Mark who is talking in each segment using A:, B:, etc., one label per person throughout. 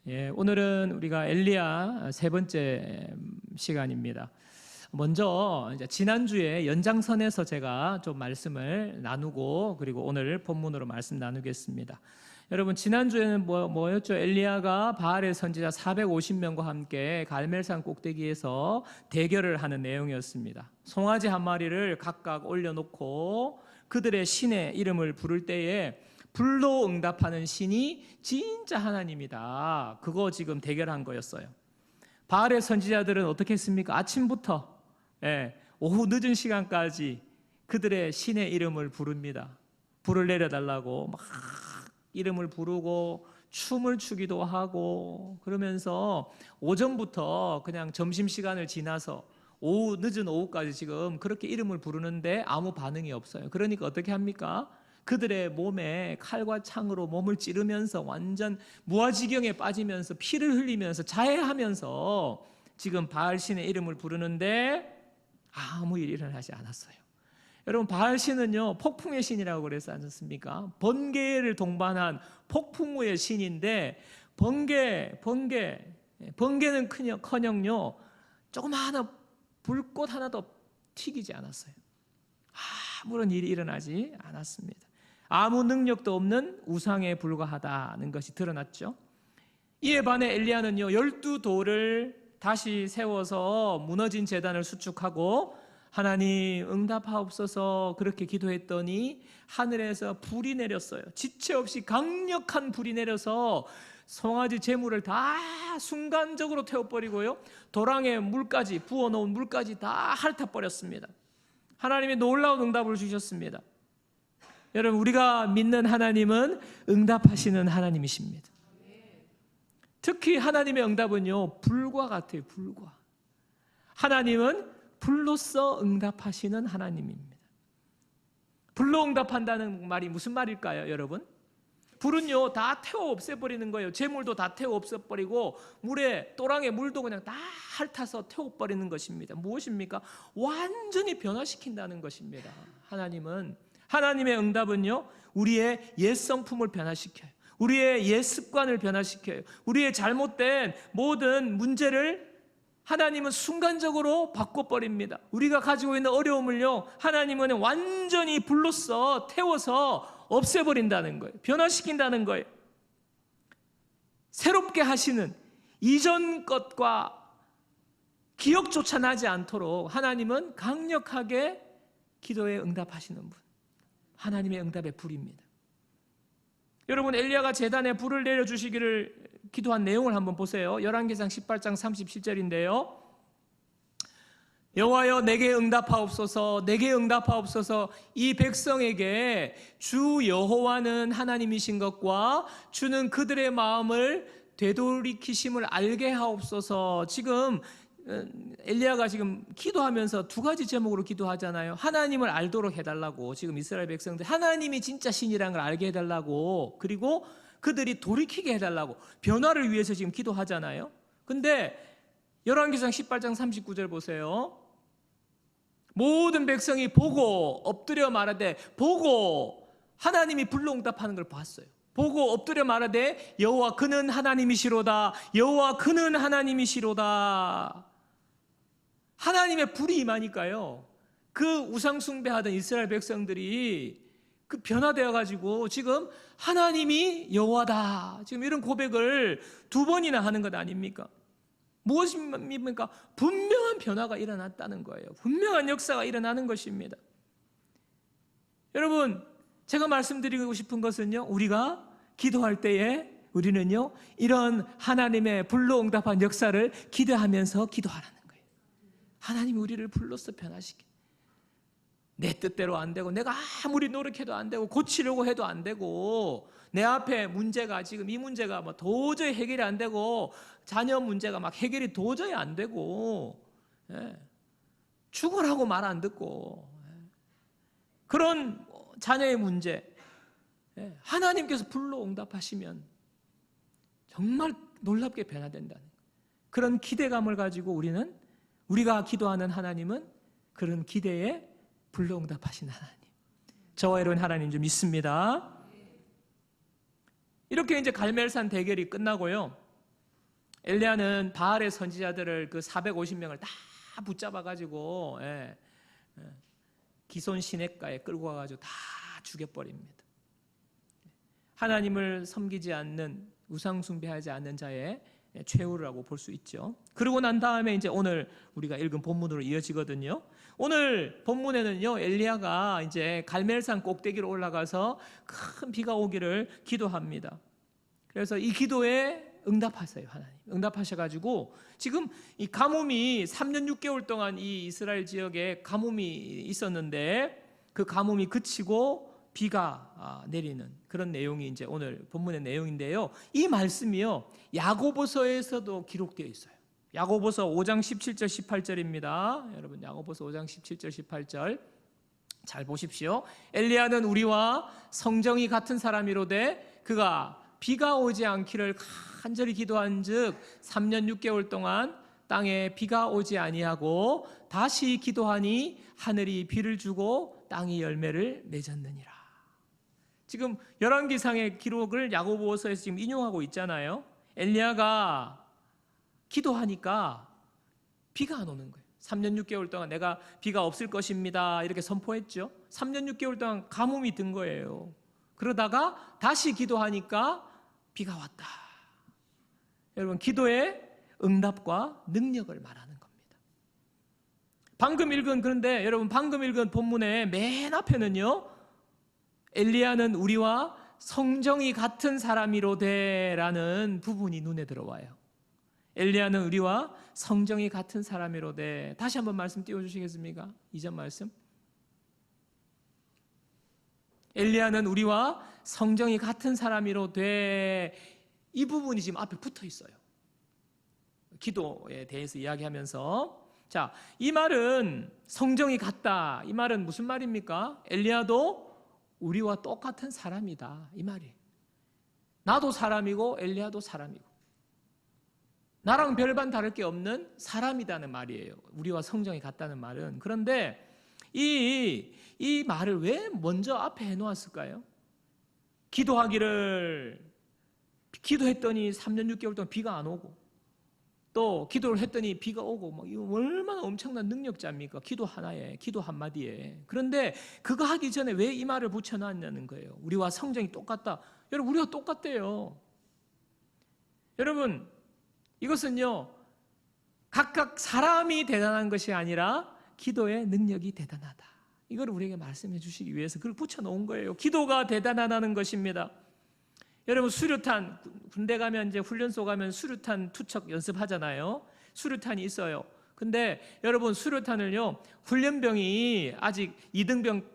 A: 오늘은 우리가 엘리야 세 번째 시간입니다. 먼저 이제 지난주에 연장선에서 제가 좀 말씀을 나누고 그리고 오늘 본문으로 말씀 나누겠습니다. 여러분, 지난주에는 뭐였죠? 엘리야가 바알의 선지자 450명과 함께 갈멜산 꼭대기에서 대결을 하는 내용이었습니다. 송아지 한 마리를 각각 올려놓고 그들의 신의 이름을 부를 때에 불로 응답하는 신이 진짜 하나님이다. 그거 지금 대결한 거였어요. 바알의 선지자들은 어떻게 했습니까? 아침부터 오후 늦은 시간까지 그들의 신의 이름을 부릅니다. 불을 내려달라고 막 이름을 부르고 춤을 추기도 하고, 그러면서 오전부터 그냥 점심시간을 지나서 늦은 오후까지 지금 그렇게 이름을 부르는데 아무 반응이 없어요. 그러니까 어떻게 합니까? 그들의 몸에 칼과 창으로 몸을 찌르면서 완전 무아지경에 빠지면서 피를 흘리면서 자해하면서 지금 바알 신의 이름을 부르는데 아무 일이 일어나지 않았어요. 여러분, 바알 신은요 폭풍의 신이라고 그랬지 않습니까? 번개를 동반한 폭풍우의 신인데 번개는 커녕요 조그마한 불꽃 하나도 튀기지 않았어요. 아무런 일이 일어나지 않았습니다. 아무 능력도 없는 우상에 불과하다는 것이 드러났죠. 이에 반해 엘리야는요 12돌을 다시 세워서 무너진 제단을 수축하고 하나님 응답하옵소서 그렇게 기도했더니 하늘에서 불이 내렸어요. 지체 없이 강력한 불이 내려서 송아지 제물을 다 순간적으로 태워버리고요, 도랑에 물까지 부어놓은 물까지 다 핥아버렸습니다. 하나님이 놀라운 응답을 주셨습니다. 여러분, 우리가 믿는 하나님은 응답하시는 하나님이십니다. 특히 하나님의 응답은요 불과 같아요. 불과. 하나님은 불로써 응답하시는 하나님입니다. 불로 응답한다는 말이 무슨 말일까요, 여러분? 불은요 다 태워 없애버리는 거예요. 재물도 다 태워 없애버리고 물에 또랑에 물도 그냥 다 핥아서 태워버리는 것입니다. 무엇입니까? 완전히 변화시킨다는 것입니다. 하나님의 응답은요 우리의 옛 성품을 변화시켜요. 우리의 옛 습관을 변화시켜요. 우리의 잘못된 모든 문제를 하나님은 순간적으로 바꿔버립니다. 우리가 가지고 있는 어려움을요 하나님은 완전히 불로써 태워서 없애버린다는 거예요. 변화시킨다는 거예요. 새롭게 하시는, 이전 것과 기억조차 나지 않도록 하나님은 강력하게 기도에 응답하시는 분, 하나님의 응답의 불입니다. 여러분, 엘리야가 제단에 불을 내려주시기를 기도한 내용을 한번 보세요. 열왕기상 18장 37절인데요 여호와여 내게 응답하옵소서, 내게 응답하옵소서. 이 백성에게 주 여호와는 하나님이신 것과 주는 그들의 마음을 되돌이키심을 알게 하옵소서. 지금 엘리야가 지금 기도하면서 두 가지 제목으로 기도하잖아요. 하나님을 알도록 해달라고, 지금 이스라엘 백성들 하나님이 진짜 신이라는 걸 알게 해달라고, 그리고 그들이 돌이키게 해달라고, 변화를 위해서 지금 기도하잖아요. 근데 열왕기상 18장 39절 보세요. 모든 백성이 보고 엎드려 말하되, 보고 하나님이 불로 응답하는 걸 봤어요. 보고 엎드려 말하되 여호와 그는 하나님이시로다, 여호와 그는 하나님이시로다. 하나님의 불이 임하니까요 그 우상 숭배하던 이스라엘 백성들이 그 변화되어 가지고 지금 하나님이 여호와다, 지금 이런 고백을 두 번이나 하는 것 아닙니까? 무엇입니까? 분명한 변화가 일어났다는 거예요. 분명한 역사가 일어나는 것입니다. 여러분, 제가 말씀드리고 싶은 것은요, 우리가 기도할 때에 우리는요 이런 하나님의 불로 응답한 역사를 기대하면서 기도하라는 거예요. 하나님이 우리를 불로써 변화시켜. 내 뜻대로 안 되고, 내가 아무리 노력해도 안 되고, 고치려고 해도 안 되고, 내 앞에 문제가 지금 이 문제가 뭐 도저히 해결이 안 되고, 자녀 문제가 막 해결이 도저히 안 되고, 죽으라고 말 안 듣고, 그런 자녀의 문제, 하나님께서 불로 응답하시면 정말 놀랍게 변화된다는 그런 기대감을 가지고 우리가 기도하는 하나님은 그런 기대에 불로 응답하신 하나님, 저와 여러분 하나님 좀 믿습니다. 이렇게 이제 갈멜산 대결이 끝나고요, 엘리야는 바알의 선지자들을 그 450명을 다 붙잡아가지고 기손 시냇가에 끌고 와가지고 다 죽여버립니다. 하나님을 섬기지 않는, 우상 숭배하지 않는 자의 최후라고 볼 수 있죠. 그러고 난 다음에 이제 오늘 우리가 읽은 본문으로 이어지거든요. 오늘 본문에는요, 엘리야가 이제 갈멜산 꼭대기로 올라가서 큰 비가 오기를 기도합니다. 그래서 이 기도에 응답하세요. 하나님 응답하셔가지고 지금 이 가뭄이 3년 6개월 동안 이 이스라엘 지역에 가뭄이 있었는데 그 가뭄이 그치고 비가 내리는 그런 내용이 이제 오늘 본문의 내용인데요. 이 말씀이요, 야고보서에서도 기록되어 있어요. 야고보서 5장 17절 18절입니다. 여러분 야고보서 5장 17절 18절 잘 보십시오. 엘리야는 우리와 성정이 같은 사람이로되 그가 비가 오지 않기를 간절히 기도한즉 3년 6개월 동안 땅에 비가 오지 아니하고 다시 기도하니 하늘이 비를 주고 땅이 열매를 맺었느니라. 지금 열왕기상의 기록을 야고보서에서 지금 인용하고 있잖아요. 엘리야가 기도하니까 비가 안 오는 거예요. 3년 6개월 동안 내가 비가 없을 것입니다 이렇게 선포했죠. 3년 6개월 동안 가뭄이 든 거예요. 그러다가 다시 기도하니까 비가 왔다. 여러분 기도의 응답과 능력을 말하는 겁니다. 그런데 여러분 방금 읽은 본문의 맨 앞에는요, 엘리야는 우리와 성정이 같은 사람이로되라는 부분이 눈에 들어와요. 엘리야는 우리와 성정이 같은 사람이로되. 다시 한번 말씀 띄워주시겠습니까? 2절 말씀. 엘리야는 우리와 성정이 같은 사람이로되. 이 부분이 지금 앞에 붙어 있어요. 기도에 대해서 이야기하면서, 자, 이 말은 성정이 같다. 이 말은 무슨 말입니까? 엘리야도 우리와 똑같은 사람이다 이 말이에요. 나도 사람이고 엘리야도 사람이고 나랑 별반 다를 게 없는 사람이라는 말이에요. 우리와 성정이 같다는 말은. 그런데 이 말을 왜 먼저 앞에 해놓았을까요? 기도했더니 3년 6개월 동안 비가 안 오고, 또 기도를 했더니 비가 오고, 뭐 이거 얼마나 엄청난 능력자입니까? 기도 하나에, 기도 한마디에. 그런데 그거 하기 전에 왜 이 말을 붙여놨냐는 거예요. 우리와 성정이 똑같다. 여러분 우리가 똑같대요. 여러분 이것은요, 각각 사람이 대단한 것이 아니라 기도의 능력이 대단하다. 이걸 우리에게 말씀해 주시기 위해서 그걸 붙여놓은 거예요. 기도가 대단하다는 것입니다. 여러분 수류탄, 군대 가면 이제 훈련소 가면 수류탄 투척 연습하잖아요. 수류탄이 있어요. 근데 여러분 수류탄을요, 훈련병이 아직 2등병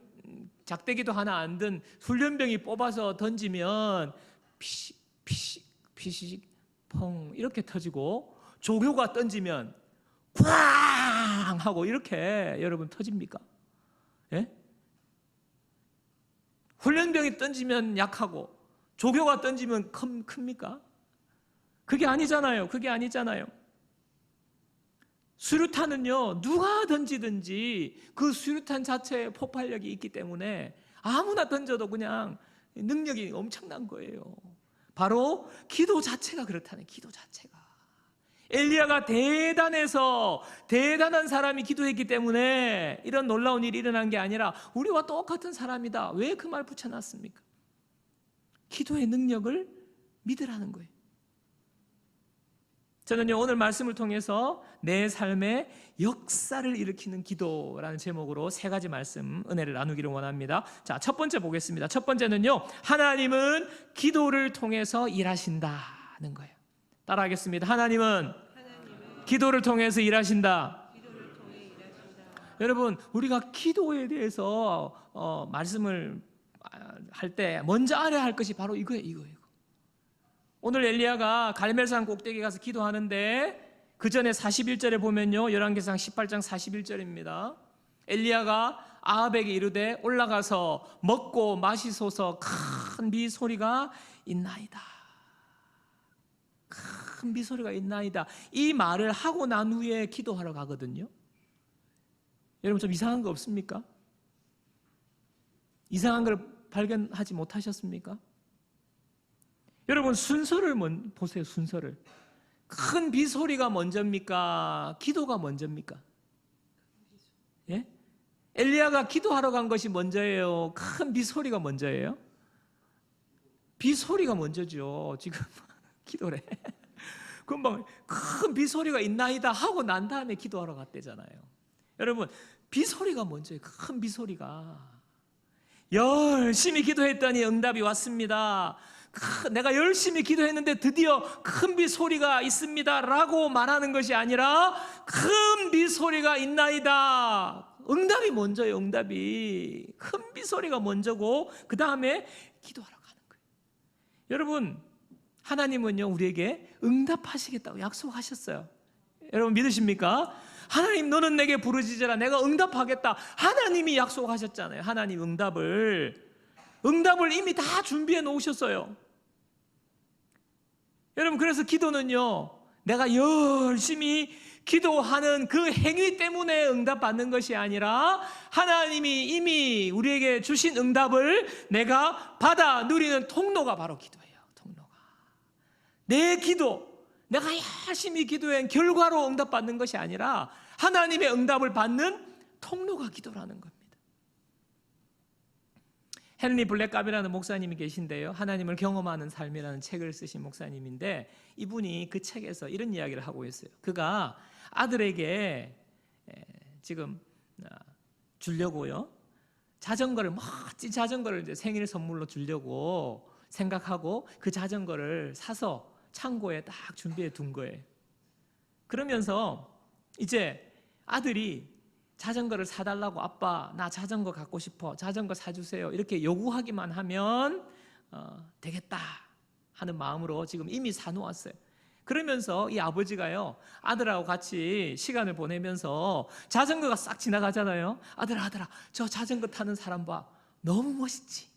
A: 작대기도 하나 안 든 훈련병이 뽑아서 던지면 피식 펑 이렇게 터지고, 조교가 던지면 쾅 하고 이렇게 여러분 터집니까? 예? 훈련병이 던지면 약하고 조교가 던지면 큽니까? 그게 아니잖아요. 그게 아니잖아요. 수류탄은요, 누가 던지든지 그 수류탄 자체에 폭발력이 있기 때문에 아무나 던져도 그냥 능력이 엄청난 거예요. 바로 기도 자체가 그렇다는, 기도 자체가. 엘리야가 대단해서 대단한 사람이 기도했기 때문에 이런 놀라운 일이 일어난 게 아니라 우리와 똑같은 사람이다. 왜 그 말 붙여놨습니까? 기도의 능력을 믿으라는 거예요. 저는요, 오늘 말씀을 통해서 내 삶의 역사를 일으키는 기도라는 제목으로 3가지 말씀, 은혜를 나누기를 원합니다. 자, 첫 번째 보겠습니다. 첫 번째는요, 하나님은 기도를 통해서 일하신다는 거예요. 따라하겠습니다. 하나님은 기도를 통해서 일하신다. 여러분, 우리가 기도에 대해서 말씀을 할 때 먼저 알아야 할 것이 바로 이거예요. 오늘 엘리야가 갈멜산 꼭대기에 가서 기도하는데 그 전에 41절에 보면요, 열왕기상 18장 41절입니다. 엘리야가 아합에게 이르되 올라가서 먹고 마시소서, 큰 비소리가 있나이다. 큰 비소리가 있나이다. 이 말을 하고 난 후에 기도하러 가거든요. 여러분 좀 이상한 거 없습니까? 이상한 걸 발견하지 못하셨습니까? 여러분 순서를 보세요. 순서를. 큰 비소리가 먼저입니까? 기도가 먼저입니까? 예? 엘리야가 기도하러 간 것이 먼저예요? 큰 비소리가 먼저예요? 비소리가 먼저죠. 지금 기도래. 금방 큰 비소리가 있나이다 하고 난 다음에 기도하러 갔대잖아요. 여러분, 비소리가 먼저예요. 큰 비소리가. 열심히 기도했더니 응답이 왔습니다. 내가 열심히 기도했는데 드디어 큰 비소리가 있습니다 라고 말하는 것이 아니라 큰 비소리가 있나이다. 응답이 먼저예요. 응답이. 큰 비소리가 먼저고 그 다음에 기도하러 가는 거예요. 여러분, 하나님은요 우리에게 응답하시겠다고 약속하셨어요. 여러분 믿으십니까? 하나님, 너는 내게 부르짖으라, 내가 응답하겠다. 하나님이 약속하셨잖아요. 하나님 응답을 이미 다 준비해 놓으셨어요. 여러분, 그래서 기도는요, 내가 열심히 기도하는 그 행위 때문에 응답받는 것이 아니라 하나님이 이미 우리에게 주신 응답을 내가 받아 누리는 통로가 바로 기도예요. 통로가. 내 기도, 내가 열심히 기도한 결과로 응답받는 것이 아니라 하나님의 응답을 받는 통로가 기도라는 겁니다. 헨리 블랙갑이라는 목사님이 계신데요, 하나님을 경험하는 삶이라는 책을 쓰신 목사님인데, 이분이 그 책에서 이런 이야기를 하고 있어요. 그가 아들에게 지금 주려고요, 자전거를, 멋진 자전거를 이제 생일 선물로 주려고 생각하고 그 자전거를 사서 창고에 딱 준비해 둔 거예요. 그러면서 이제 아들이 자전거를 사달라고, 아빠 나 자전거 갖고 싶어, 자전거 사주세요, 이렇게 요구하기만 하면 되겠다 하는 마음으로 지금 이미 사놓았어요. 그러면서 이 아버지가요, 아들하고 같이 시간을 보내면서 자전거가 싹 지나가잖아요. 아들아 저 자전거 타는 사람 봐, 너무 멋있지?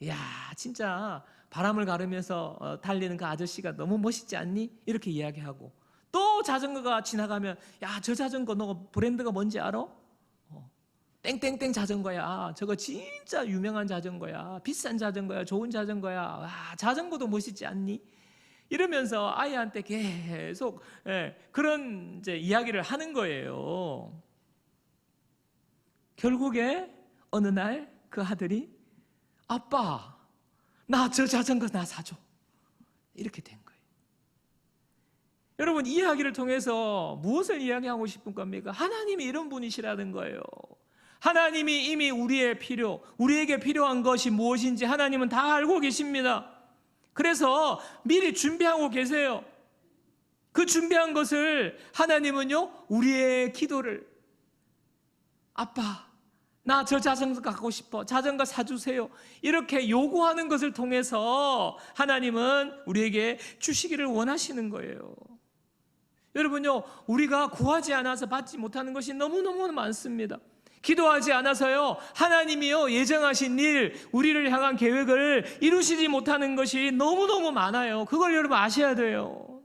A: 이야, 진짜 바람을 가르면서 달리는 그 아저씨가 너무 멋있지 않니? 이렇게 이야기하고, 또 자전거가 지나가면, 야, 저 자전거 너 브랜드가 뭔지 알아? 땡땡땡 자전거야, 저거 진짜 유명한 자전거야, 비싼 자전거야, 좋은 자전거야, 와, 자전거도 멋있지 않니? 이러면서 아이한테 계속 그런 이제 이야기를 하는 거예요. 결국에 어느 날 그 아들이, 아빠 나 저 자전거 나 사줘, 이렇게 된 거예요. 여러분, 이 이야기를 통해서 무엇을 이야기하고 싶은 겁니까? 하나님이 이런 분이시라는 거예요. 하나님이 이미 우리에게 필요한 것이 무엇인지 하나님은 다 알고 계십니다. 그래서 미리 준비하고 계세요. 그 준비한 것을 하나님은요, 우리의 기도를, 아빠 나 저 자전거 갖고 싶어, 자전거 사주세요, 이렇게 요구하는 것을 통해서 하나님은 우리에게 주시기를 원하시는 거예요. 여러분요, 우리가 구하지 않아서 받지 못하는 것이 너무너무 많습니다. 기도하지 않아서요, 하나님이요 예정하신 일, 우리를 향한 계획을 이루시지 못하는 것이 너무너무 많아요. 그걸 여러분 아셔야 돼요.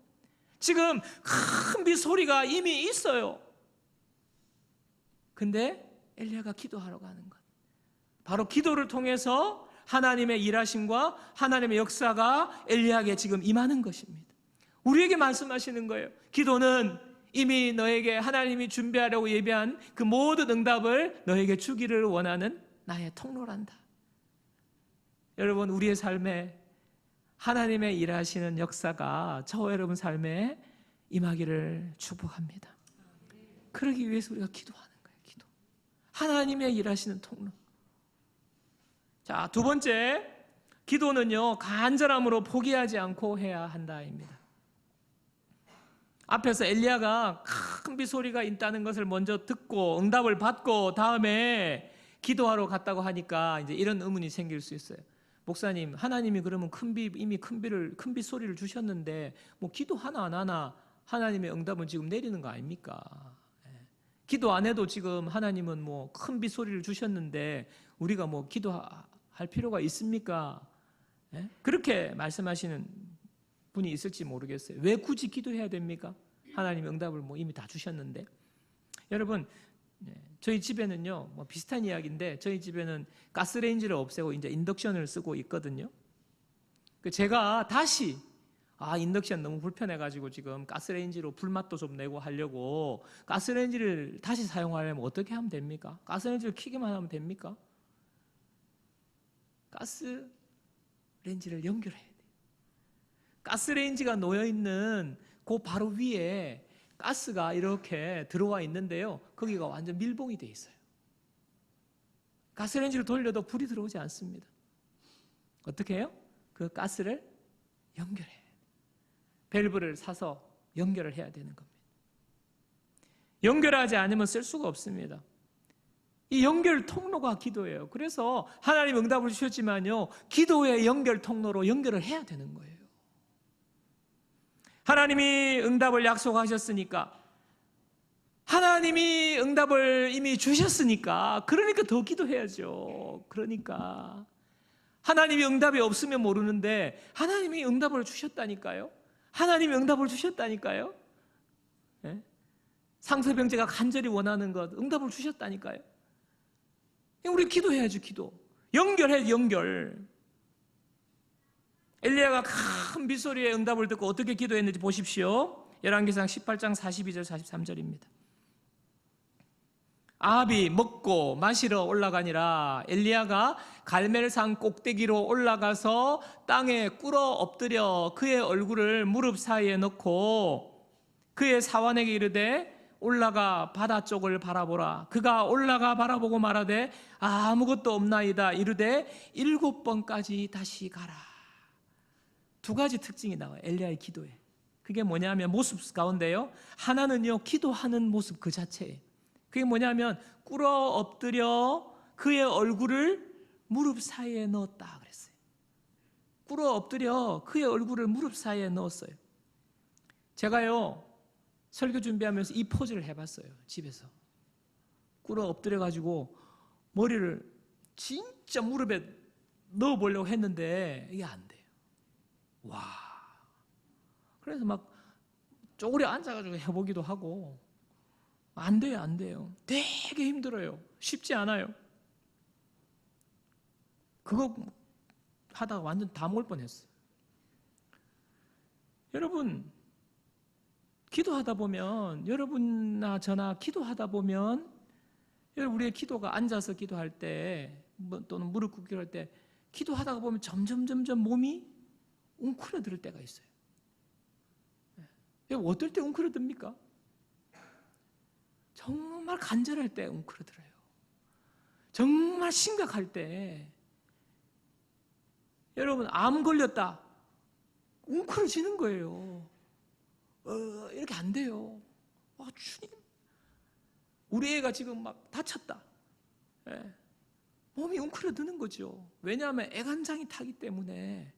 A: 지금 큰 비소리가 이미 있어요. 근데 엘리야가 기도하러 가는 것, 바로 기도를 통해서 하나님의 일하심과 하나님의 역사가 엘리야에게 지금 임하는 것입니다. 우리에게 말씀하시는 거예요. 기도는 이미 너에게 하나님이 준비하려고 예비한 그 모든 응답을 너에게 주기를 원하는 나의 통로란다. 여러분, 우리의 삶에 하나님의 일하시는 역사가 저와 여러분 삶에 임하기를 축복합니다. 그러기 위해서 우리가 기도하는 거예요. 기도. 하나님의 일하시는 통로. 자, 두 번째, 기도는요 간절함으로 포기하지 않고 해야 한다입니다. 앞에서 엘리야가 큰 비소리가 있다는 것을 먼저 듣고 응답을 받고 다음에 기도하러 갔다고 하니까 이제 이런 의문이 생길 수 있어요. 목사님, 하나님이 그러면 이미 큰 비소리를 주셨는데 뭐 기도 하나 안 하나 하나님의 응답은 지금 내리는 거 아닙니까? 기도 안 해도 지금 하나님은 뭐 큰 비소리를 주셨는데 우리가 뭐 기도할 필요가 있습니까? 그렇게 말씀하시는 분이 있을지 모르겠어요. 왜 굳이 기도해야 됩니까? 하나님 응답을 뭐 이미 다 주셨는데. 여러분, 저희 집에는요 뭐 비슷한 이야기인데, 저희 집에는 가스레인지를 없애고 이제 인덕션을 쓰고 있거든요. 제가 다시 인덕션 너무 불편해가지고 지금 가스레인지로 불맛도 좀 내고 하려고 가스레인지를 다시 사용하려면 어떻게 하면 됩니까? 가스레인지를 켜기만 하면 됩니까? 가스레인지를 연결해야 돼요. 가스레인지가 놓여있는 그 바로 위에 가스가 이렇게 들어와 있는데요, 거기가 완전 밀봉이 돼 있어요. 가스레인지를 돌려도 불이 들어오지 않습니다. 어떻게 해요? 그 가스를 연결해야 돼요. 밸브를 사서 연결을 해야 되는 겁니다. 연결하지 않으면 쓸 수가 없습니다. 이 연결 통로가 기도예요. 그래서 하나님 응답을 주셨지만요, 기도의 연결 통로로 연결을 해야 되는 거예요. 하나님이 응답을 약속하셨으니까, 하나님이 응답을 이미 주셨으니까, 그러니까 더 기도해야죠. 그러니까 하나님이 응답이 없으면 모르는데 하나님이 응답을 주셨다니까요. 하나님이 응답을 주셨다니까요. 네? 상서병제가 간절히 원하는 것 응답을 주셨다니까요. 우리 기도해야죠. 기도 연결해. 연결. 엘리야가 큰 빗소리의 응답을 듣고 어떻게 기도했는지 보십시오. 열왕기상 18장 42절 43절입니다. 아합이 먹고 마시러 올라가니라. 엘리야가 갈멜산 꼭대기로 올라가서 땅에 꿇어 엎드려 그의 얼굴을 무릎 사이에 넣고 그의 사환에게 이르되 올라가 바다 쪽을 바라보라. 그가 올라가 바라보고 말하되 아무것도 없나이다. 이르되 7번까지 다시 가라. 두 가지 특징이 나와요, 엘리야의 기도에. 그게 뭐냐면 모습 가운데요, 하나는요 기도하는 모습 그 자체예요. 그게 뭐냐면 꿇어 엎드려 그의 얼굴을 무릎 사이에 넣었다 그랬어요. 꿇어 엎드려 그의 얼굴을 무릎 사이에 넣었어요. 제가요 설교 준비하면서 이 포즈를 해봤어요. 집에서 꿇어 엎드려 가지고 머리를 진짜 무릎에 넣어보려고 했는데 이게 안 돼요. 와, 그래서 막 쪼그려 앉아가지고 해보기도 하고 안 돼요. 안 돼요. 되게 힘들어요. 쉽지 않아요. 그거 하다가 완전 다 먹을 뻔했어요. 여러분, 기도하다 보면, 여러분나 저나 기도하다 보면, 우리의 기도가 앉아서 기도할 때 또는 무릎 꿇기로 할 때 기도하다가 보면 점점 몸이 웅크러들 때가 있어요. 어떨 때 웅크러듭니까? 정말 간절할 때 웅크러들어요. 정말 심각할 때, 여러분 암 걸렸다 웅크러지는 거예요. 이렇게 안 돼요. 주님, 우리 애가 지금 막 다쳤다. 몸이 웅크러드는 거죠. 왜냐하면 애간장이 타기 때문에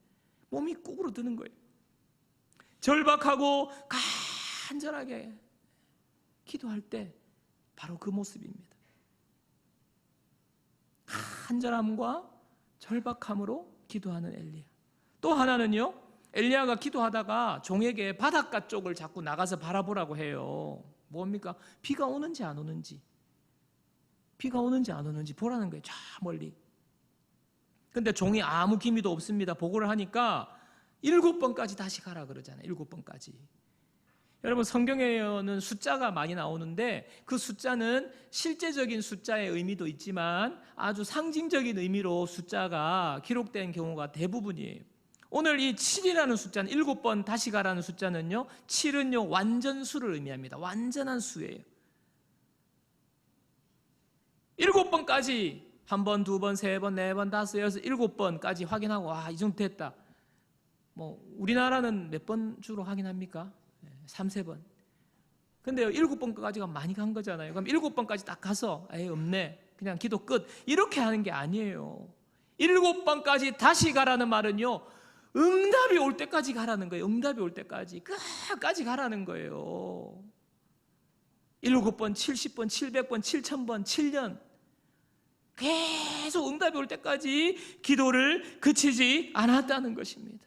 A: 몸이 구부러드는 거예요. 절박하고 간절하게 기도할 때 바로 그 모습입니다. 간절함과 절박함으로 기도하는 엘리야. 또 하나는요, 엘리야가 기도하다가 종에게 바닷가 쪽을 자꾸 나가서 바라보라고 해요. 뭡니까? 비가 오는지 안 오는지, 비가 오는지 안 오는지 보라는 거예요. 저 멀리. 근데 종이 아무 기미도 없습니다. 보고를 하니까 7번까지 다시 가라 그러잖아요. 7번까지. 여러분, 성경에는 숫자가 많이 나오는데 그 숫자는 실제적인 숫자의 의미도 있지만 아주 상징적인 의미로 숫자가 기록된 경우가 대부분이에요. 오늘 이 7이라는 숫자는 7번 다시 가라는 숫자는요, 7은요 완전수를 의미합니다. 완전한 수예요. 7번까지 1번, 2번, 3번, 4번, 5, 6, 7번까지 확인하고 이 정도 됐다. 우리나라는 몇 번 주로 확인합니까? 3, 4번. 근데요, 7번까지가 많이 간 거잖아요. 그럼 7번까지 딱 가서 없네, 그냥 기도 끝, 이렇게 하는 게 아니에요. 7번까지 다시 가라는 말은요, 응답이 올 때까지 가라는 거예요. 응답이 올 때까지, 끝까지 가라는 거예요. 7번, 70번, 700번, 7000번, 7년 계속 응답이 올 때까지 기도를 그치지 않았다는 것입니다.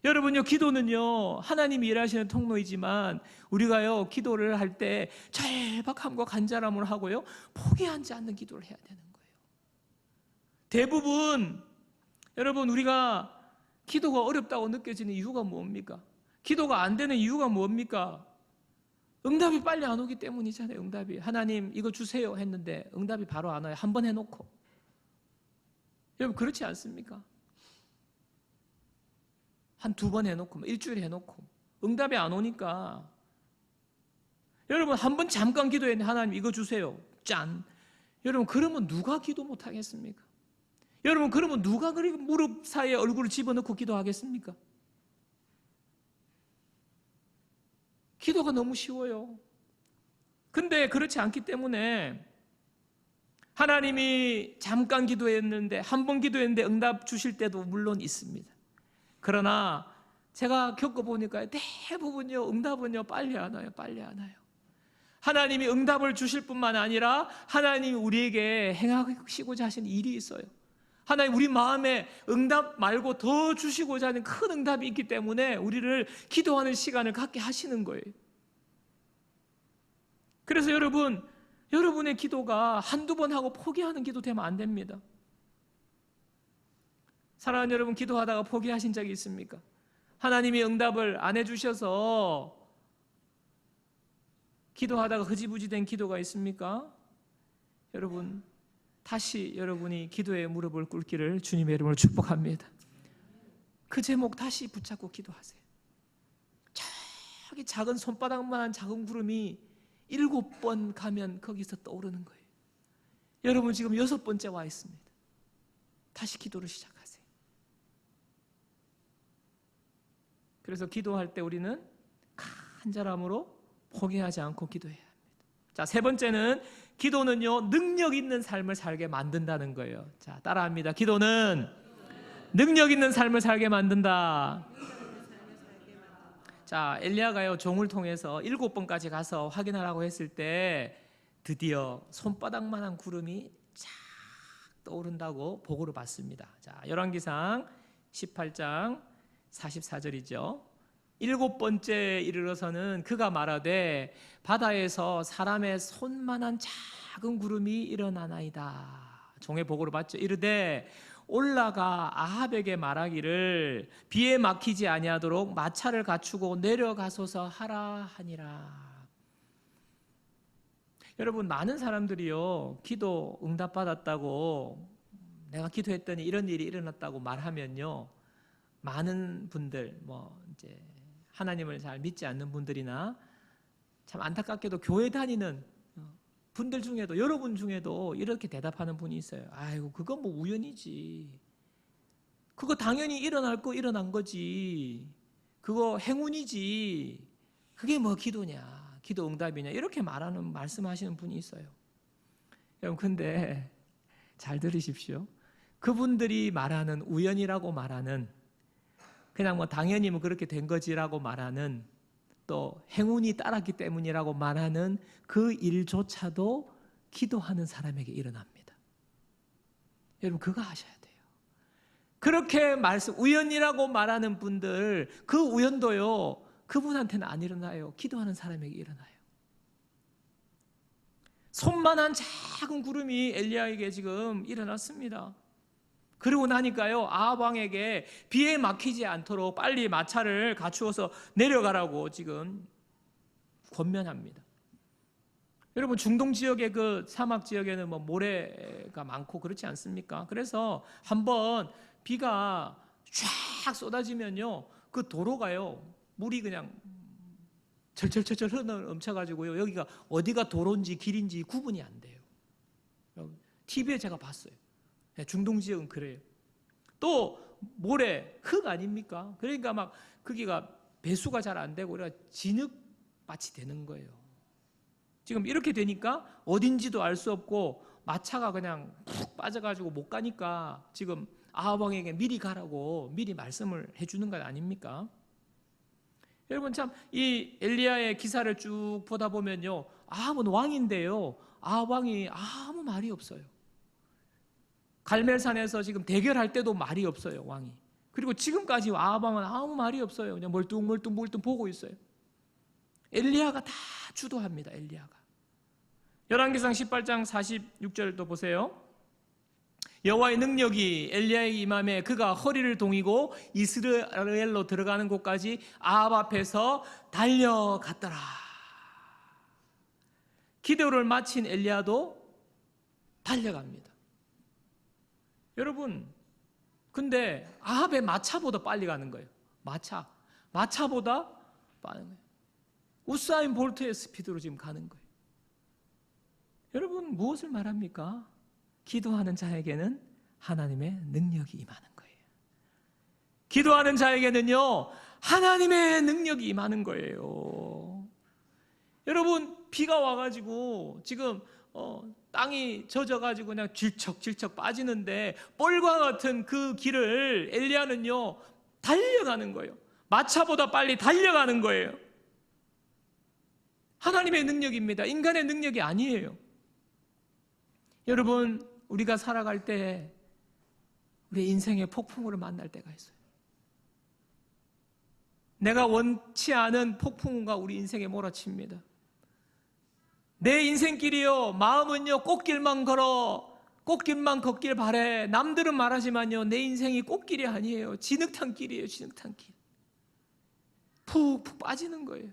A: 여러분요, 기도는요 하나님이 일하시는 통로이지만 우리가요 기도를 할 때 절박함과 간절함을 하고요 포기하지 않는 기도를 해야 되는 거예요. 대부분 여러분, 우리가 기도가 어렵다고 느껴지는 이유가 뭡니까? 기도가 안 되는 이유가 뭡니까? 응답이 빨리 안 오기 때문이잖아요. 응답이. 하나님 이거 주세요 했는데 응답이 바로 안 와요. 한 번 해놓고. 여러분 그렇지 않습니까? 한 두 번 해놓고 일주일 해놓고 응답이 안 오니까 여러분 한 번 잠깐 기도했는데 하나님 이거 주세요. 짠. 여러분 그러면 누가 기도 못 하겠습니까? 여러분 그러면 누가 그렇게 무릎 사이에 얼굴을 집어넣고 기도하겠습니까? 기도가 너무 쉬워요. 근데 그렇지 않기 때문에 하나님이 잠깐 기도했는데 한 번 기도했는데 응답 주실 때도 물론 있습니다. 그러나 제가 겪어보니까 대부분요 응답은요 빨리 안 와요. 빨리 안 와요. 하나님이 응답을 주실 뿐만 아니라 하나님이 우리에게 행하시고자 하신 일이 있어요. 하나님 우리 마음에 응답 말고 더 주시고자 하는 큰 응답이 있기 때문에 우리를 기도하는 시간을 갖게 하시는 거예요. 그래서 여러분의 기도가 한두 번 하고 포기하는 기도 되면 안 됩니다. 사랑하는 여러분, 기도하다가 포기하신 적이 있습니까? 하나님이 응답을 안 해주셔서 기도하다가 흐지부지 된 기도가 있습니까? 여러분 다시 여러분이 기도의 무릎을 꿇기를 주님의 이름으로 축복합니다. 그 제목 다시 붙잡고 기도하세요. 저기 작은 손바닥만한 작은 구름이 7번 가면 거기서 떠오르는 거예요. 여러분 지금 6번째 와 있습니다. 다시 기도를 시작하세요. 그래서 기도할 때 우리는 간절함으로 포기하지 않고 기도해야 합니다. 자, 세 번째는 기도는요 능력 있는 삶을 살게 만든다는 거예요. 자, 따라합니다. 기도는 능력 있는 삶을 살게 만든다. 자, 엘리야가요 종을 통해서 7번까지 가서 확인하라고 했을 때 드디어 손바닥만한 구름이 쫙 떠오른다고 보고를 받습니다. 자, 열왕기상 18장 44절이죠. 7번째 이르러서는 그가 말하되 바다에서 사람의 손만한 작은 구름이 일어나나이다. 종의 보고를 받죠. 이르되 올라가 아합에게 말하기를 비에 막히지 아니하도록 마차를 갖추고 내려가소서 하라 하니라. 여러분 많은 사람들이요 기도 응답받았다고 내가 기도했더니 이런 일이 일어났다고 말하면요 많은 분들 이제 하나님을 잘 믿지 않는 분들이나 참 안타깝게도 교회 다니는 분들 중에도 여러분 중에도 이렇게 대답하는 분이 있어요. 아이고 그건 뭐 우연이지. 그거 당연히 일어날 거 일어난 거지. 그거 행운이지. 그게 뭐 기도냐, 기도 응답이냐 이렇게 말씀하시는 분이 있어요. 여러분 근데 잘 들으십시오. 그분들이 말하는 우연이라고 말하는 그냥 뭐 당연히 뭐 그렇게 된 거지라고 말하는 또 행운이 따랐기 때문이라고 말하는 그 일조차도 기도하는 사람에게 일어납니다. 여러분 그거 아셔야 돼요. 그렇게 우연이라고 말하는 분들 그 우연도요 그분한테는 안 일어나요. 기도하는 사람에게 일어나요. 손만한 작은 구름이 엘리야에게 지금 일어났습니다. 그러고 나니까요 아합 왕에게 비에 막히지 않도록 빨리 마차를 갖추어서 내려가라고 지금 권면합니다. 여러분 중동 지역의 그 사막 지역에는 뭐 모래가 많고 그렇지 않습니까? 그래서 한번 비가 쫙 쏟아지면요 그 도로가요 물이 그냥 철철철철 흘러넘쳐가지고요 여기가 어디가 도로인지 길인지 구분이 안 돼요. TV에 제가 봤어요. 중동 지역은 그래요. 또 모래, 흙 아닙니까? 그러니까 막 거기가 배수가 잘 안 되고 우리가 진흙밭이 되는 거예요. 지금 이렇게 되니까 어딘지도 알 수 없고 마차가 그냥 푹 빠져가지고 못 가니까 지금 아합 왕에게 미리 가라고 미리 말씀을 해주는 것 아닙니까? 여러분 참 이 엘리야의 기사를 쭉 보다 보면요 아합은 왕인데요 아합 왕이 아무 말이 없어요. 갈멜산에서 지금 대결할 때도 말이 없어요 왕이. 그리고 지금까지 아합 왕은 아무 말이 없어요. 그냥 멀뚱멀뚱 보고 있어요. 엘리야가 다 주도합니다. 엘리야가. 열왕기상 18장 46절도 보세요. 여호와의 능력이 엘리야에게 임함에 그가 허리를 동이고 이스라엘로 들어가는 곳까지 아합 앞에서 달려갔더라. 기도를 마친 엘리야도 달려갑니다. 여러분, 근데 아합의 마차보다 빨리 가는 거예요. 마차보다 빠른 거예요. 우사인 볼트의 스피드로 지금 가는 거예요. 여러분, 무엇을 말합니까? 기도하는 자에게는 하나님의 능력이 임하는 거예요. 기도하는 자에게는요, 하나님의 능력이 임하는 거예요. 여러분, 비가 와가지고 지금 땅이 젖어가지고 그냥 질척질척 빠지는데 뻘과 같은 그 길을 엘리야는요 달려가는 거예요. 마차보다 빨리 달려가는 거예요. 하나님의 능력입니다. 인간의 능력이 아니에요. 여러분, 우리가 살아갈 때 우리 인생의 폭풍우를 만날 때가 있어요. 내가 원치 않은 폭풍우가 우리 인생에 몰아칩니다. 내 인생길이요, 마음은요 꽃길만 걷길 바래. 남들은 말하지만요 내 인생이 꽃길이 아니에요. 진흙탕길이에요. 진흙탕길. 푹 빠지는 거예요.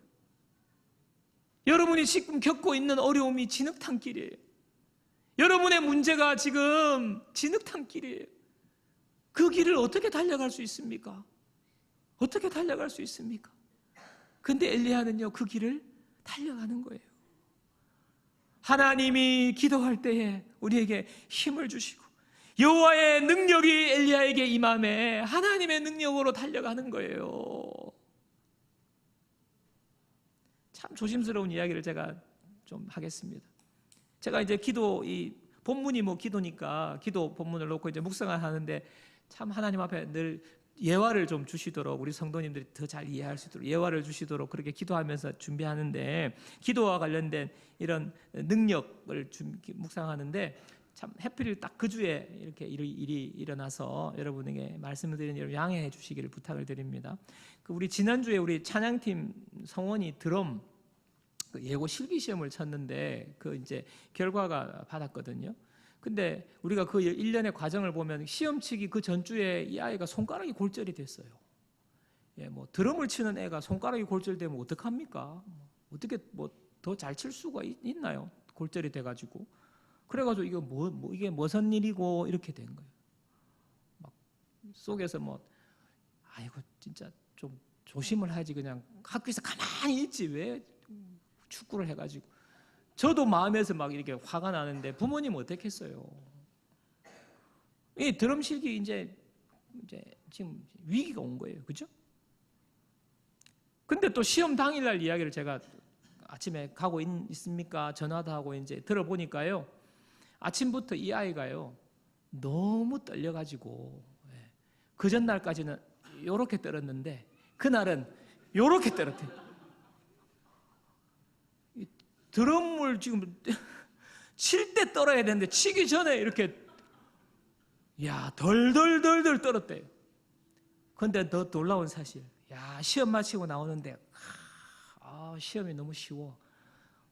A: 여러분이 지금 겪고 있는 어려움이 진흙탕길이에요. 여러분의 문제가 지금 진흙탕길이에요. 그 길을 어떻게 달려갈 수 있습니까? 어떻게 달려갈 수 있습니까? 근데 엘리야는요 그 길을 달려가는 거예요. 하나님이 기도할 때에 우리에게 힘을 주시고 여호와의 능력이 엘리야에게 임함에 하나님의 능력으로 달려가는 거예요. 참 조심스러운 이야기를 제가 좀 하겠습니다. 제가 이제 이 본문이 기도니까 기도 본문을 놓고 이제 묵상을 하는데 참 하나님 앞에 늘 예화를 좀 주시도록 우리 성도님들이 더 잘 이해할 수 있도록 예화를 주시도록 그렇게 기도하면서 준비하는데 기도와 관련된 이런 능력을 묵상하는데 참 해필 딱 그 주에 이렇게 일이 일어나서 여러분에게 말씀을 드리는 여러분 양해해 주시기를 부탁을 드립니다. 우리 지난주에 우리 찬양팀 성원이 드럼 예고 실기 시험을 쳤는데 그 이제 결과가 받았거든요. 근데 우리가 그 1년의 과정을 보면 시험 치기 그 전주에 이 아이가 손가락이 골절이 됐어요. 드럼을 치는 애가 손가락이 골절되면 어떡합니까? 어떻게 더 잘 칠 수가 있나요? 골절이 돼가지고. 그래가지고 이게 무슨 일이고 이렇게 된 거예요. 막 속에서 아이고 진짜 좀 조심을 하지 그냥 학교에서 가만히 있지 왜 축구를 해가지고. 저도 마음에서 막 이렇게 화가 나는데 부모님은 어떻게 했어요? 이 드럼 실기 이제 지금 위기가 온 거예요. 그죠? 근데 또 시험 당일날 이야기를 제가 아침에 가고 있습니까? 전화도 하고 이제 들어보니까요. 아침부터 이 아이가요. 너무 떨려가지고 그 전날까지는 요렇게 떨었는데 그날은 요렇게 떨었대요. 드럼을 지금 칠 때 떨어야 되는데 치기 전에 이렇게 덜덜덜덜 떨었대요. 그런데 더 놀라운 사실, 시험 마치고 나오는데 시험이 너무 쉬워.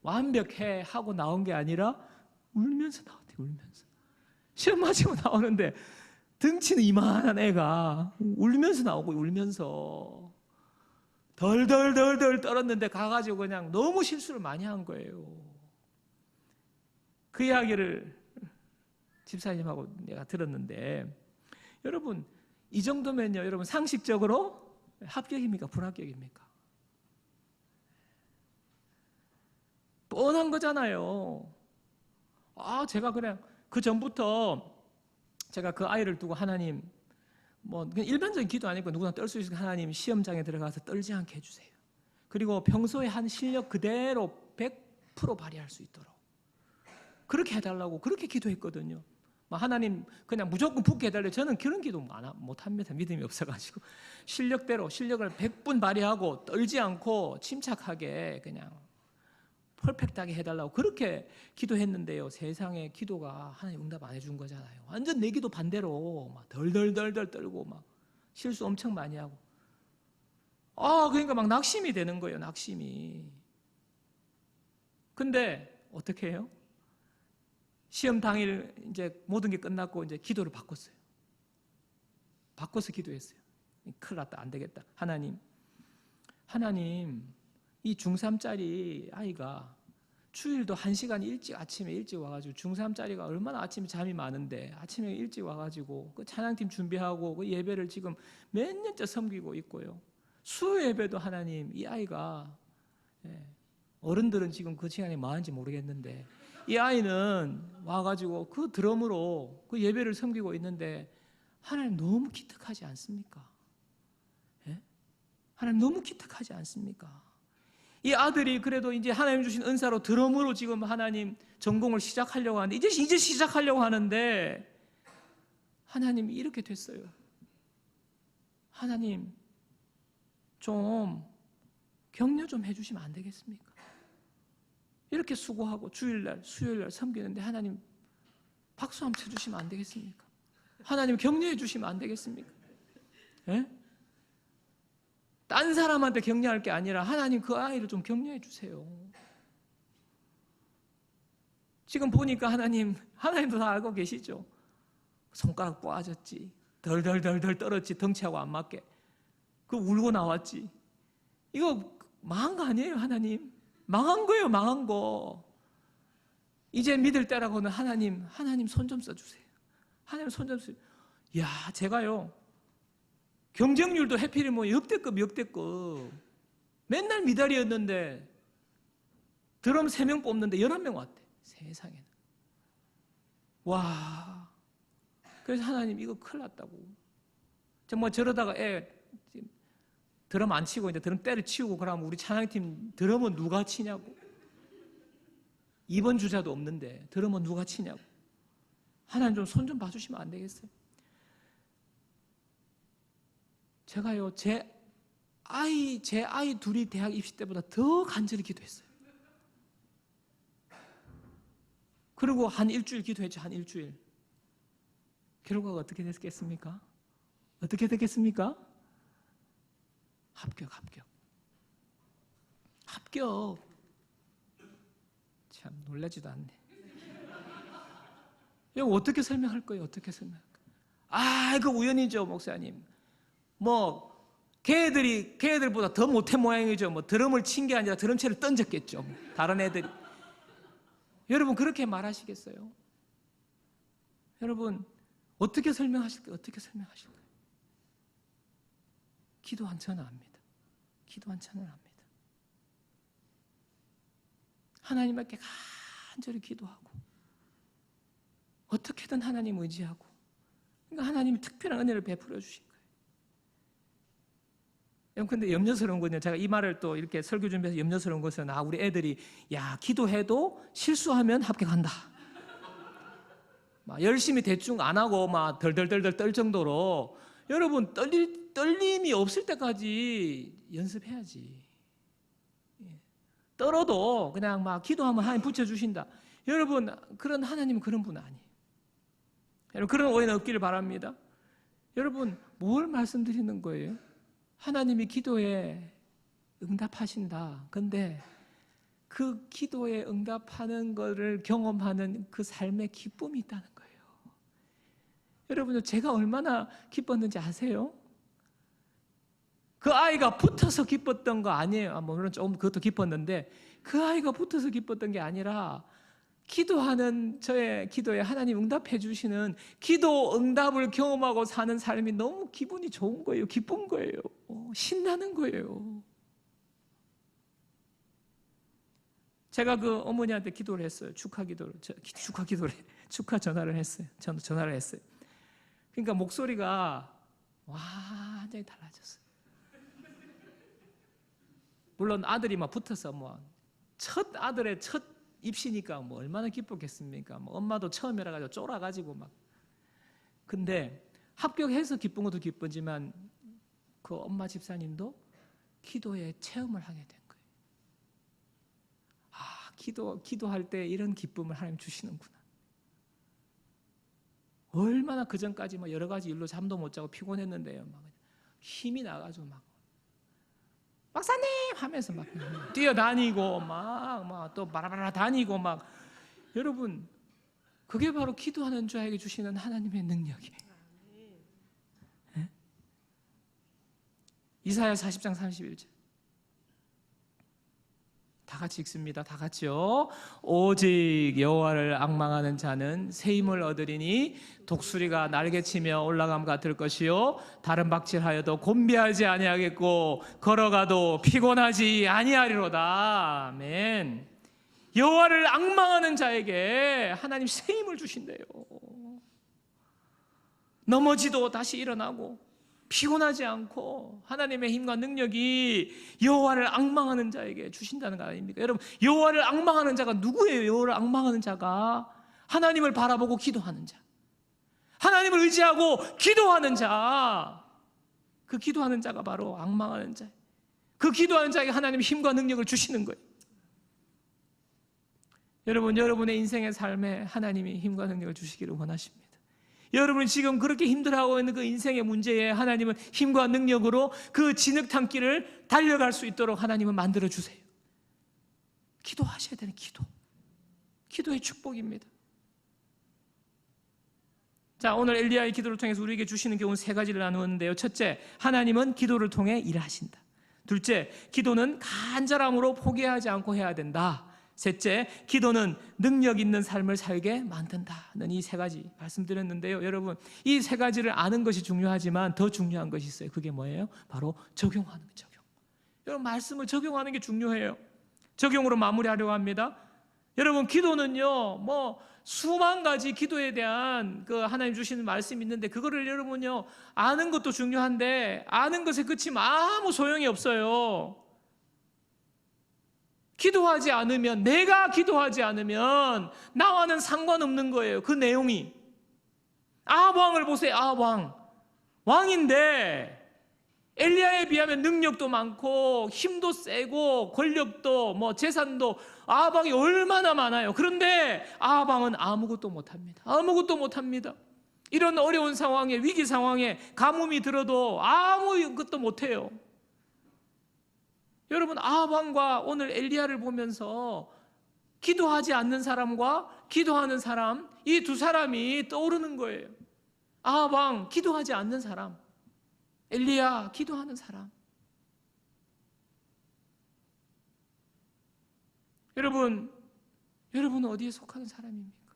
A: 완벽해 하고 나온 게 아니라 울면서 나왔대요. 울면서. 시험 마치고 나오는데 등치는 이만한 애가 울면서 나오고 울면서 덜덜덜덜 떨었는데 가가지고 그냥 너무 실수를 많이 한 거예요. 그 이야기를 집사님하고 내가 들었는데 여러분 이 정도면요 여러분 상식적으로 합격입니까? 불합격입니까? 뻔한 거잖아요. 제가 그냥 그 전부터 제가 그 아이를 두고 하나님 그냥 일반적인 기도 아니고 누구나 떨 수 있으니까 하나님 시험장에 들어가서 떨지 않게 해주세요. 그리고 평소에 한 실력 그대로 100% 발휘할 수 있도록 그렇게 해달라고 그렇게 기도했거든요. 하나님 그냥 무조건 붙게 해달래요. 저는 그런 기도 못합니다. 믿음이 없어가지고 실력대로 실력을 100분 발휘하고 떨지 않고 침착하게 그냥 퍼펙트하게 해달라고 그렇게 기도했는데요. 세상에 기도가 하나님 응답 안 해준 거잖아요. 완전 내 기도 반대로 막 덜덜덜덜 떨고 막 실수 엄청 많이 하고 그러니까 막 낙심이 되는 거예요. 낙심이. 근데 어떻게 해요? 시험 당일 이제 모든 게 끝났고 이제 기도를 바꿨어요. 바꿔서 기도했어요. 큰일 났다, 안 되겠다. 하나님, 이 중3짜리 아이가 주일도 1시간 아침에 일찍 와가지고, 중3짜리가 얼마나 아침에 잠이 많은데 아침에 일찍 와가지고 그 찬양팀 준비하고 그 예배를 지금 몇 년째 섬기고 있고요. 수요 예배도 하나님, 이 아이가, 어른들은 지금 그 시간에 뭐 하는지 모르겠는데 이 아이는 와가지고 그 드럼으로 그 예배를 섬기고 있는데 하나님 너무 기특하지 않습니까? 하나님 너무 기특하지 않습니까? 이 아들이 그래도 이제 하나님 주신 은사로 드럼으로 지금 하나님 전공을 시작하려고 하는데 이제 시작하려고 하는데 하나님이 이렇게 됐어요. 하나님 좀 격려 좀 해주시면 안 되겠습니까? 이렇게 수고하고 주일날 수요일날 섬기는데 하나님 박수 한번 쳐주시면 안 되겠습니까? 하나님 격려해 주시면 안 되겠습니까? 예? 딴 사람한테 격려할 게 아니라 하나님 그 아이를 좀 격려해 주세요. 지금 보니까 하나님도 다 알고 계시죠? 손가락 꼬아졌지, 덜덜덜덜 떨었지, 덩치하고 안 맞게 그 울고 나왔지. 이거 망한 거 아니에요? 하나님 망한 거예요. 망한 거. 이제 믿을 때라고는 하나님 손 좀 써주세요. 하나님 손 좀 써주세요. 야, 제가요 경쟁률도 해필이 뭐 역대급 맨날 미달이었는데 드럼 3명 뽑는데 11명 왔대. 세상에는. 와, 그래서 하나님 이거 큰일 났다고. 정말 저러다가 드럼 안 치고 이제 드럼 때를 치우고 그러면 우리 찬양팀 드럼은 누가 치냐고. 2번 주자도 없는데 드럼은 누가 치냐고. 하나님 좀 손 좀 봐주시면 안 되겠어요? 제가요 제 아이 둘이 대학 입시 때보다 더 간절히 기도했어요. 그리고 한 일주일 기도했죠. 한 일주일. 결과가 어떻게 됐겠습니까? 어떻게 됐겠습니까? 합격. 참 놀라지도 않네. 이거 어떻게 설명할 거예요? 어떻게 설명할 거예요? 이거 우연이죠, 목사님. 뭐 걔들보다 더 못한 모양이죠. 뭐 드럼을 친 게 아니라 드럼체를 던졌겠죠. 다른 애들이. 여러분 그렇게 말하시겠어요? 여러분 어떻게 설명하실까요? 어떻게 설명하실까요? 기도 한 천을 합니다. 기도 한 천을 합니다. 하나님께 간절히 기도하고 어떻게든 하나님 의지하고, 그러니까 하나님이 특별한 은혜를 베풀어 주신 거예요. 근데 염려스러운 건요, 제가 이 말을 또 이렇게 설교 준비해서 염려스러운 것은 우리 애들이 기도해도 실수하면 합격한다. 막 열심히 대충 안 하고 막 덜덜덜덜 떨 정도로, 여러분 떨림이 없을 때까지 연습해야지. 떨어도 그냥 막 기도하면 하나님 붙여주신다. 여러분 그런 하나님은 그런 분 아니에요. 여러분 그런 오해는 없기를 바랍니다. 여러분 뭘 말씀드리는 거예요? 하나님이 기도에 응답하신다. 근데 그 기도에 응답하는 것을 경험하는 그 삶의 기쁨이 있다는 거예요. 여러분 제가 얼마나 기뻤는지 아세요? 그 아이가 붙어서 기뻤던 거 아니에요. 물론 조금 그것도 기뻤는데 그 아이가 붙어서 기뻤던 게 아니라 기도하는 저의 기도에 하나님 응답해 주시는 기도 응답을 경험하고 사는 삶이 너무 기분이 좋은 거예요. 기쁜 거예요. 신나는 거예요. 제가 그 어머니한테 기도를 했어요. 축하 전화를 했어요. 저는 전화를 했어요. 그러니까 목소리가 완전히 달라졌어요. 물론 아들이 막 붙어서 첫 아들의 첫 입시니까 얼마나 기뻤겠습니까? 엄마도 처음이라 가지고 쫄아가지고 막. 근데 합격해서 기쁜 것도 기쁘지만 그 엄마 집사님도 기도에 체험을 하게 된 거예요. 기도할 때 이런 기쁨을 하나님 주시는구나. 얼마나 그 전까지 여러 가지 일로 잠도 못 자고 피곤했는데요. 막 힘이 나가지고 막 박사님 하면서 막 뛰어다니고 막 또 바라바라 다니고 막. 여러분 그게 바로 기도하는 자에게 주시는 하나님의 능력이에요. 네? 이사야 40장 31절 다 같이 읽습니다. 다 같이요. 오직 여호와를 앙망하는 자는 새 힘을 얻으리니 독수리가 날개치며 올라감 같을 것이요 다른 박질하여도 곤비하지 아니하겠고 걸어가도 피곤하지 아니하리로다. 아멘. 여호와를 앙망하는 자에게 하나님 새 힘을 주신대요. 넘어지도 다시 일어나고 피곤하지 않고 하나님의 힘과 능력이 여호와를 앙망하는 자에게 주신다는 거 아닙니까? 여러분, 여호와를 앙망하는 자가 누구예요? 여호와를 앙망하는 자가 하나님을 바라보고 기도하는 자, 하나님을 의지하고 기도하는 자, 그 기도하는 자가 바로 앙망하는 자. 그 기도하는 자에게 하나님의 힘과 능력을 주시는 거예요. 여러분, 여러분의 인생의 삶에 하나님이 힘과 능력을 주시기를 원하십니다. 여러분이 지금 그렇게 힘들어하고 있는 그 인생의 문제에 하나님은 힘과 능력으로 그 진흙탕길을 달려갈 수 있도록 하나님은 만들어주세요. 기도하셔야 되는 기도의 축복입니다. 자, 오늘 엘리야의 기도를 통해서 우리에게 주시는 교훈 세 가지를 나누었는데요. 첫째, 하나님은 기도를 통해 일하신다. 둘째, 기도는 간절함으로 포기하지 않고 해야 된다. 셋째, 기도는 능력 있는 삶을 살게 만든다는 이 세 가지 말씀드렸는데요. 여러분, 이 세 가지를 아는 것이 중요하지만 더 중요한 것이 있어요. 그게 뭐예요? 바로 적용하는 거, 적용. 여러분, 말씀을 적용하는 게 중요해요. 적용으로 마무리하려고 합니다. 여러분, 기도는요, 수만 가지 기도에 대한 그 하나님 주시는 말씀이 있는데 그거를 여러분요, 아는 것도 중요한데 아는 것에 그치면 아무 소용이 없어요. 기도하지 않으면, 내가 기도하지 않으면 나와는 상관없는 거예요. 그 내용이. 아합 왕을 보세요. 아합 왕. 왕인데 엘리야에 비하면 능력도 많고 힘도 세고 권력도 재산도 아합 왕이 얼마나 많아요. 그런데 아합 왕은 아무것도 못합니다. 아무것도 못합니다. 이런 어려운 상황에, 위기 상황에 가뭄이 들어도 아무것도 못해요. 여러분, 아합 왕과 오늘 엘리야를 보면서 기도하지 않는 사람과 기도하는 사람, 이 두 사람이 떠오르는 거예요. 아합 왕, 기도하지 않는 사람. 엘리야, 기도하는 사람. 여러분은 어디에 속하는 사람입니까?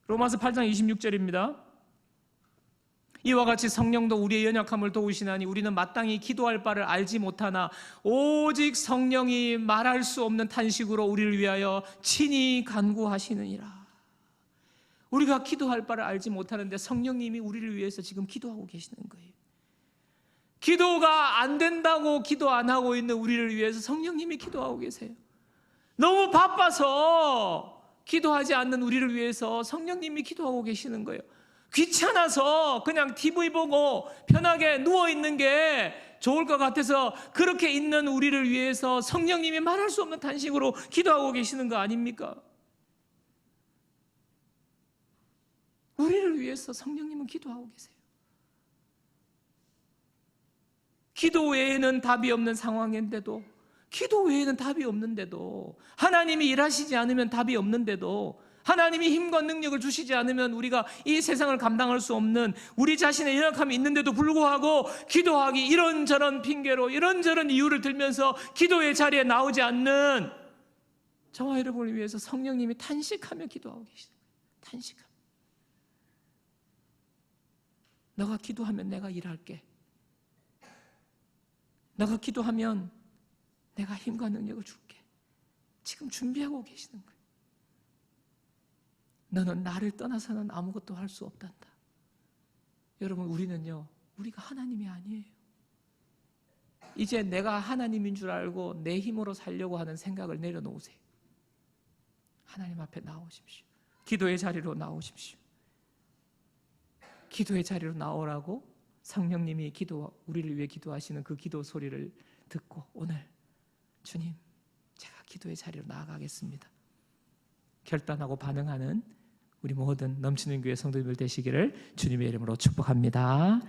A: 로마서 8장 26절입니다. 이와 같이 성령도 우리의 연약함을 도우시나니 우리는 마땅히 기도할 바를 알지 못하나 오직 성령이 말할 수 없는 탄식으로 우리를 위하여 친히 간구하시느니라. 우리가 기도할 바를 알지 못하는데 성령님이 우리를 위해서 지금 기도하고 계시는 거예요. 기도가 안 된다고 기도 안 하고 있는 우리를 위해서 성령님이 기도하고 계세요. 너무 바빠서 기도하지 않는 우리를 위해서 성령님이 기도하고 계시는 거예요. 귀찮아서 그냥 TV 보고 편하게 누워있는 게 좋을 것 같아서 그렇게 있는 우리를 위해서 성령님이 말할 수 없는 탄식으로 기도하고 계시는 거 아닙니까? 우리를 위해서 성령님은 기도하고 계세요. 기도 외에는 답이 없는 상황인데도, 기도 외에는 답이 없는데도, 하나님이 일하시지 않으면 답이 없는데도, 하나님이 힘과 능력을 주시지 않으면 우리가 이 세상을 감당할 수 없는 우리 자신의 연약함이 있는데도 불구하고 기도하기 이런저런 핑계로 이런저런 이유를 들면서 기도의 자리에 나오지 않는 저와 여러분을 위해서 성령님이 탄식하며 기도하고 계시는 거예요. 탄식하며. 너가 기도하면 내가 일할게. 너가 기도하면 내가 힘과 능력을 줄게. 지금 준비하고 계시는 거예요. 너는 나를 떠나서는 아무것도 할 수 없단다. 여러분, 우리는요, 우리가 하나님이 아니에요. 이제 내가 하나님인 줄 알고 내 힘으로 살려고 하는 생각을 내려놓으세요. 하나님 앞에 나오십시오. 기도의 자리로 나오십시오. 기도의 자리로 나오라고 성령님이 우리를 위해 기도하시는 그 기도 소리를 듣고 오늘 주님, 제가 기도의 자리로 나아가겠습니다. 결단하고 반응하는 우리 모든 넘치는 교회 성도님들 되시기를 주님의 이름으로 축복합니다.